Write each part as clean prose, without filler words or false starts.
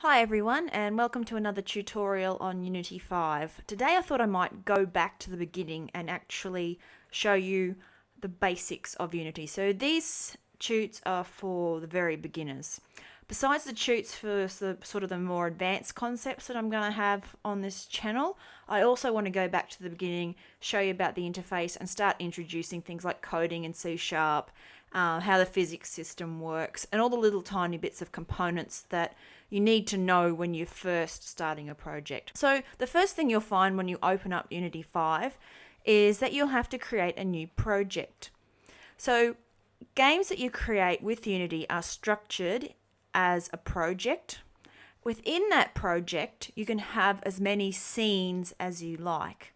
Hi everyone, and welcome to another tutorial on Unity 5. Today I thought I might go back to the beginning and actually show you the basics of Unity. So these tutes are for the very beginners. Besides the tutes for the more advanced concepts that I'm going to have on this channel, I also want to go back to the beginning, show you about the interface and start introducing things like coding in C#, how the physics system works, and all the little tiny bits of components that you need to know when you're first starting a project. So the first thing you'll find when you open up Unity 5 is that you'll have to create a new project. So games that you create with Unity are structured as a project. Within that project, you can have as many scenes as you like.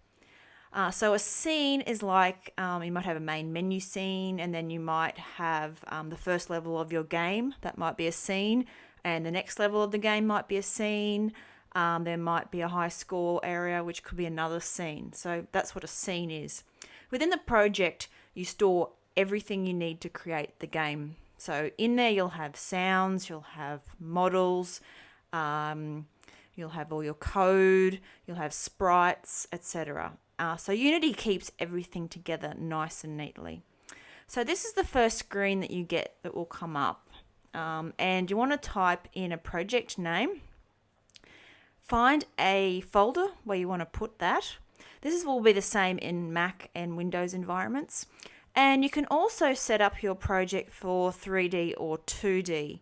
So a scene is like, you might have a main menu scene, and then you might have the first level of your game. That might be a scene, and the next level of the game might be a scene. There might be a high score area, which could be another scene. So that's what a scene is. Within the project, you store everything you need to create the game. So in there, you'll have sounds, you'll have models, you'll have all your code, you'll have sprites, etc. So Unity keeps everything together nice and neatly. So this is the first screen that you get that will come up. And you want to type in a project name. Find a folder where you want to put that. This will be the same in Mac and Windows environments. And you can also set up your project for 3D or 2D.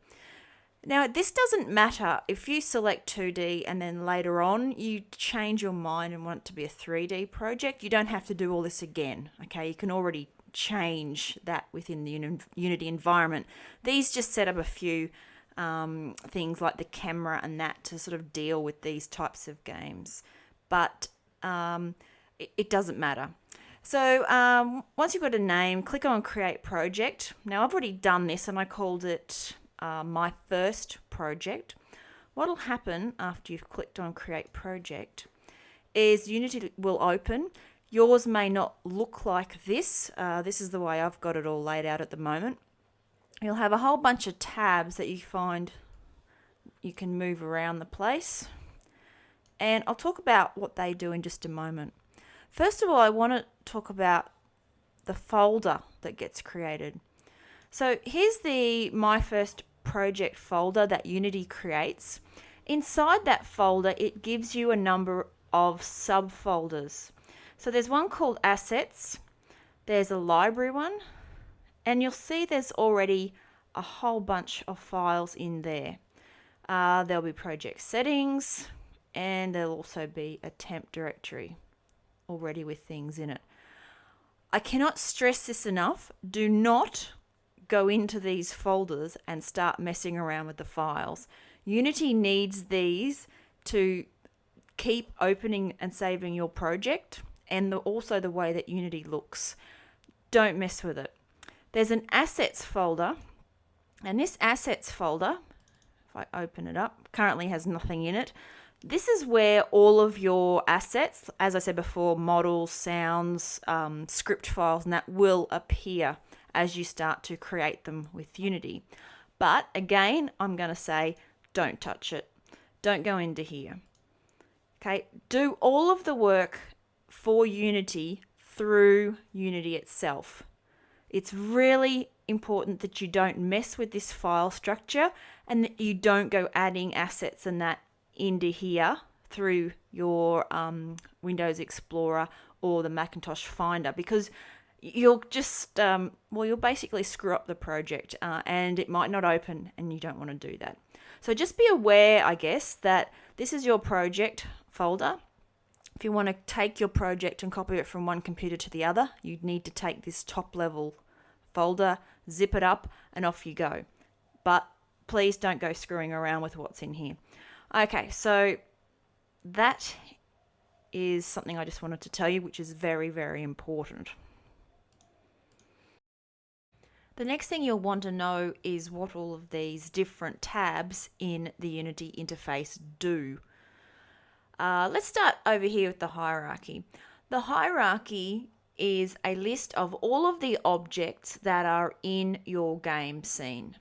Now, this doesn't matter if you select 2D and then later on you change your mind and want it to be a 3D project. You don't have to do all this again, okay? You can already change that within the Unity environment. These just set up a few things like the camera and that to sort of deal with these types of games. But it doesn't matter. So once you've got a name, click on Create Project. Now, I've already done this and I called it my first project. What will happen after you've clicked on Create Project is Unity will open. Yours may not look like this. This is the way I've got it all laid out at the moment. You'll have a whole bunch of tabs that you find you can move around the place. And I'll talk about what they do in just a moment. First of all, I want to talk about the folder that gets created. So here's the My First Project folder that Unity creates. Inside that folder, it gives you a number of subfolders. So there's one called Assets, there's a library one, and you'll see there's already a whole bunch of files in there. There'll be project settings, and there'll also be a temp directory already with things in it. I cannot stress this enough. Do not go into these folders and start messing around with the files. Unity needs these to keep opening and saving your project, and also the way that Unity looks. Don't mess with it. There's an assets folder, and this assets folder, if I open it up, currently has nothing in it. This is where all of your assets, as I said before, models, sounds, script files, and that will appear as you start to create them with Unity. But again, I'm going to say don't touch it. Don't go into here. Okay, do all of the work for Unity through Unity itself. It's really important that you don't mess with this file structure and that you don't go adding assets and that into here through your Windows Explorer or the Macintosh Finder, because you'll just, you'll basically screw up the project and it might not open, and you don't want to do that. So just be aware, I guess, that this is your project folder. If you want to take your project and copy it from one computer to the other, you need to take this top level folder, zip it up, and off you go. But please don't go screwing around with what's in here. Okay, so that is something I just wanted to tell you, which is very, very important. The next thing you'll want to know is what all of these different tabs in the Unity interface do. Let's start over here with the hierarchy. The hierarchy is a list of all of the objects that are in your game scene.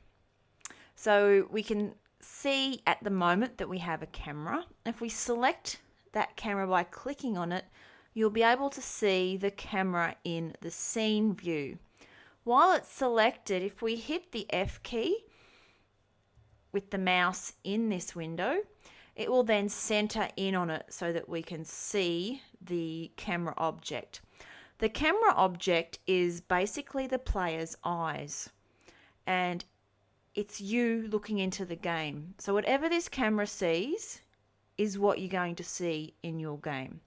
So we can see at the moment that we have a camera. If we select that camera by clicking on it, you'll be able to see the camera in the scene view. While it's selected, if we hit the F key with the mouse in this window, it will then center in on it so that we can see the camera object. The camera object is basically the player's eyes, and it's you looking into the game. So whatever this camera sees is what you're going to see in your game.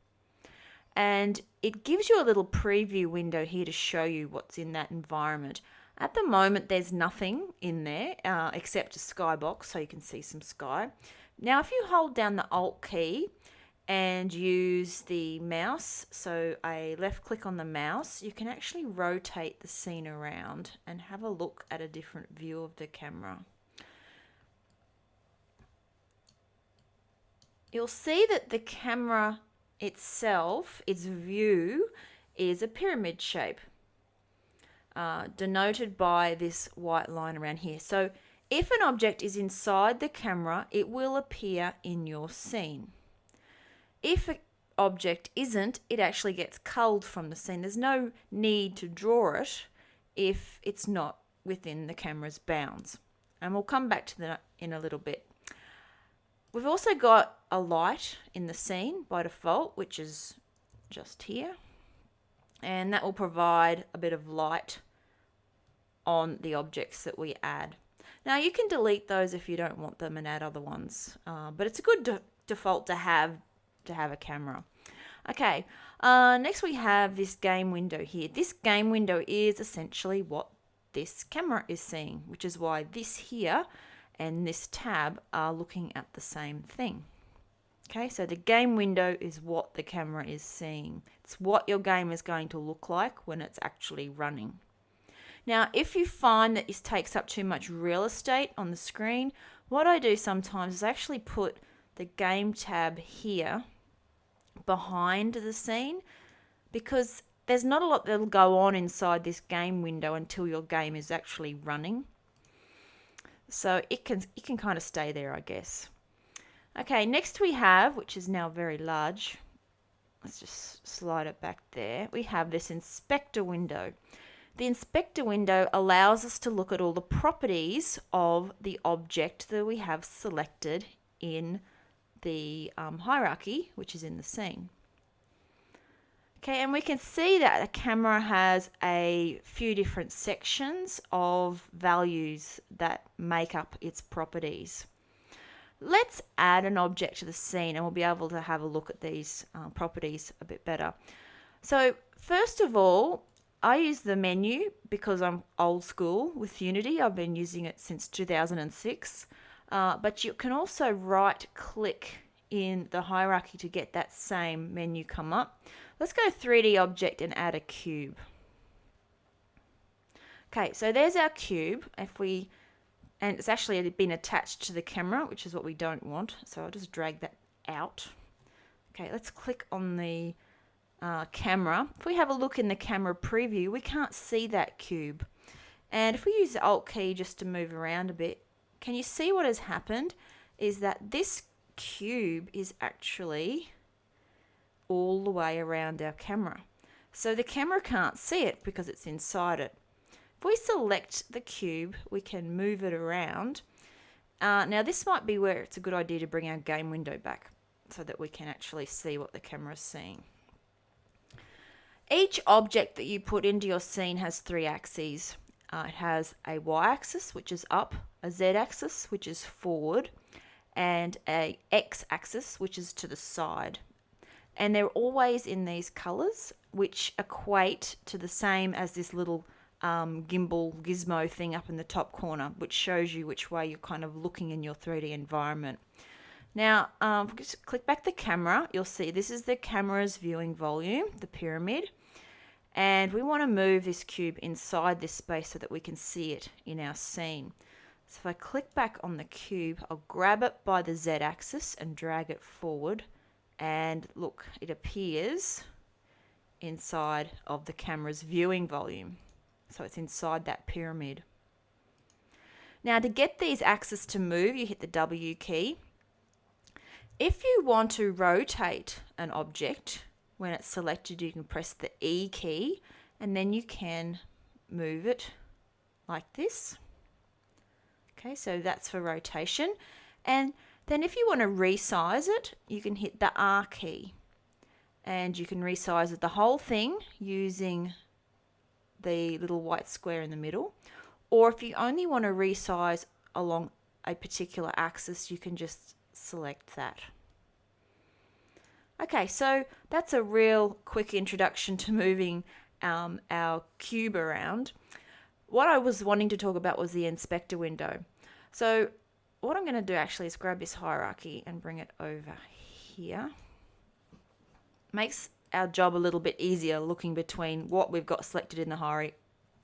And it gives you a little preview window here to show you what's in that environment. At the moment, there's nothing in there except a skybox, so you can see some sky. Now, if you hold down the Alt key and use the mouse, so a left click on the mouse, you can actually rotate the scene around and have a look at a different view of the camera. You'll see that the camera itself, its view, is a pyramid shape, denoted by this white line around here. So if an object is inside the camera, it will appear in your scene. If an object isn't, it actually gets culled from the scene. There's no need to draw it if it's not within the camera's bounds. And we'll come back to that in a little bit. We've also got a light in the scene by default, which is just here. And that will provide a bit of light on the objects that we add. Now you can delete those if you don't want them and add other ones, but it's a good default to have a camera. Okay, next we have this game window here. This game window is essentially what this camera is seeing, which is why this here and this tab are looking at the same thing. Okay, so the game window is what the camera is seeing. It's what your game is going to look like when it's actually running. Now, if you find that this takes up too much real estate on the screen, what I do sometimes is actually put the game tab here behind the scene, because there's not a lot that'll go on inside this game window until your game is actually running. So it can kind of stay there, I guess. Okay, next we have, which is now very large, let's just slide it back there, we have this inspector window. The inspector window allows us to look at all the properties of the object that we have selected in the hierarchy, which is in the scene. Okay, and we can see that the camera has a few different sections of values that make up its properties. Let's add an object to the scene and we'll be able to have a look at these properties a bit better. So first of all, I use the menu because I'm old school with Unity. I've been using it since 2006. But you can also right click in the hierarchy to get that same menu come up. Let's go 3D object and add a cube. Okay, so there's our cube. And it's actually been attached to the camera, which is what we don't want. So I'll just drag that out. Okay, let's click on the camera. If we have a look in the camera preview, we can't see that cube. And if we use the Alt key just to move around a bit, can you see what has happened? Is that this cube is actually all the way around our camera. So the camera can't see it because it's inside it. If we select the cube, we can move it around. Now this might be where it's a good idea to bring our game window back so that we can actually see what the camera is seeing. Each object that you put into your scene has 3 axes. It has a y-axis, which is up, a z-axis, which is forward, and a x-axis, which is to the side. And they're always in these colours, which equate to the same as this little gimbal gizmo thing up in the top corner, which shows you which way you're kind of looking in your 3D environment. Now, just click back the camera, you'll see this is the camera's viewing volume, the pyramid, and we want to move this cube inside this space so that we can see it in our scene. So if I click back on the cube, I'll grab it by the z-axis and drag it forward, and look, it appears inside of the camera's viewing volume. So it's inside that pyramid. Now to get these axes to move, you hit the W key. If you want to rotate an object, when it's selected, you can press the E key and then you can move it like this. Okay, so that's for rotation. And then if you want to resize it, you can hit the R key. And you can resize it, the whole thing, using the little white square in the middle. Or if you only want to resize along a particular axis, you can just select that. Okay, so that's a real quick introduction to moving our cube around. What I was wanting to talk about was the inspector window. So what I'm going to do actually is grab this hierarchy and bring it over here. Makes our job a little bit easier looking between what we've got selected in the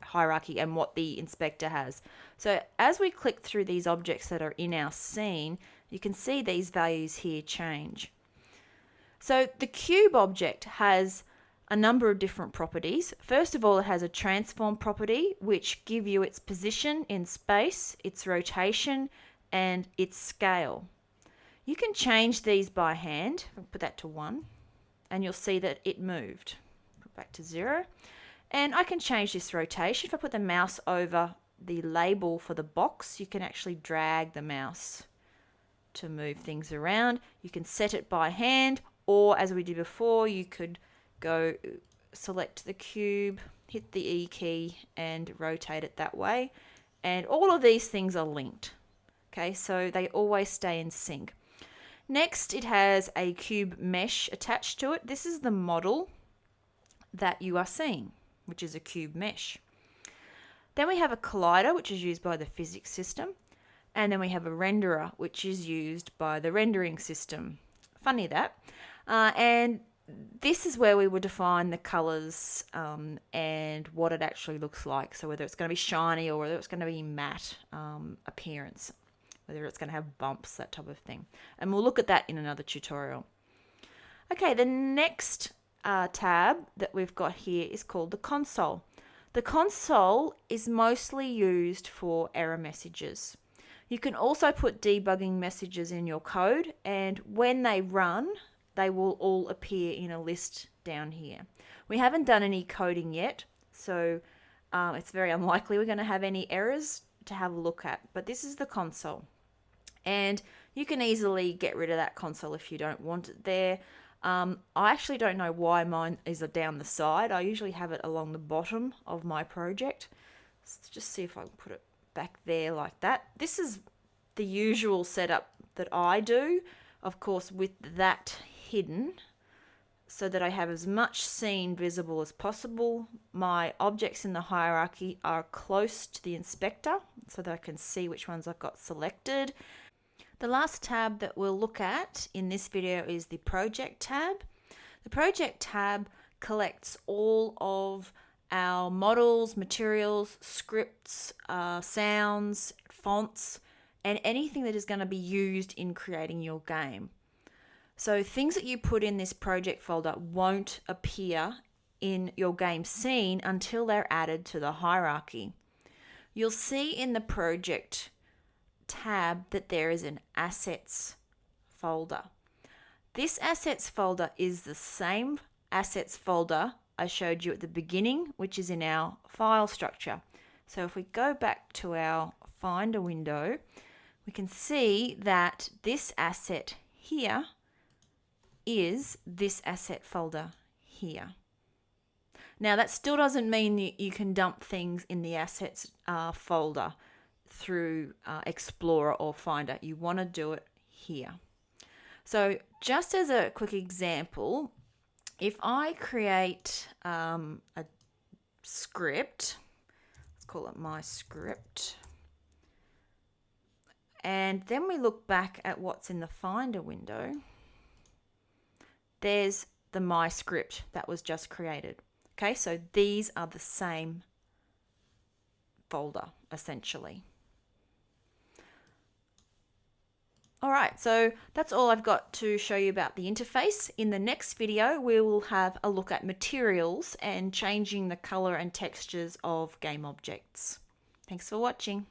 hierarchy and what the inspector has. So as we click through these objects that are in our scene, you can see these values here change. So the cube object has a number of different properties. First of all, it has a transform property, which give you its position in space, its rotation, and its scale. You can change these by hand. I'll put that to 1, and you'll see that it moved. Put back to 0. And I can change this rotation. If I put the mouse over the label for the box, you can actually drag the mouse to move things around. You can set it by hand, or as we did before, you could go select the cube, hit the E key and rotate it that way. And all of these things are linked. Okay, so they always stay in sync. Next, it has a cube mesh attached to it. This is the model that you are seeing, which is a cube mesh. Then we have a collider, which is used by the physics system. And then we have a renderer, which is used by the rendering system. Funny that. And this is where we will define the colors and what it actually looks like. So whether it's going to be shiny or whether it's going to be matte appearance, whether it's going to have bumps, that type of thing. And we'll look at that in another tutorial. Okay, the next tab that we've got here is called the console. The console is mostly used for error messages. You can also put debugging messages in your code, and when they run, they will all appear in a list down here. We haven't done any coding yet, so it's very unlikely we're going to have any errors to have a look at, but this is the console. And you can easily get rid of that console if you don't want it there. I actually don't know why mine is down the side. I usually have it along the bottom of my project. Let's just see if I can put it back there like that. This is the usual setup that I do, of course, with that hidden, so that I have as much scene visible as possible. My objects in the hierarchy are close to the inspector so that I can see which ones I've got selected. The last tab that we'll look at in this video is the project tab. The project tab collects all of our models, materials, scripts, sounds, fonts, and anything that is going to be used in creating your game. So things that you put in this project folder won't appear in your game scene until they're added to the hierarchy. You'll see in the project tab that there is an assets folder. This assets folder is the same assets folder I showed you at the beginning, which is in our file structure. So if we go back to our Finder window, we can see that this asset here is this asset folder here. Now that still doesn't mean that you can dump things in the assets folder through Explorer or Finder. You want to do it here. So just as a quick example, if I create a script, let's call it my script, and then we look back at what's in the Finder window, there's the my script that was just created. Okay, so these are the same folder essentially. All right, so that's all I've got to show you about the interface. In the next video, we will have a look at materials and changing the color and textures of game objects. Thanks for watching.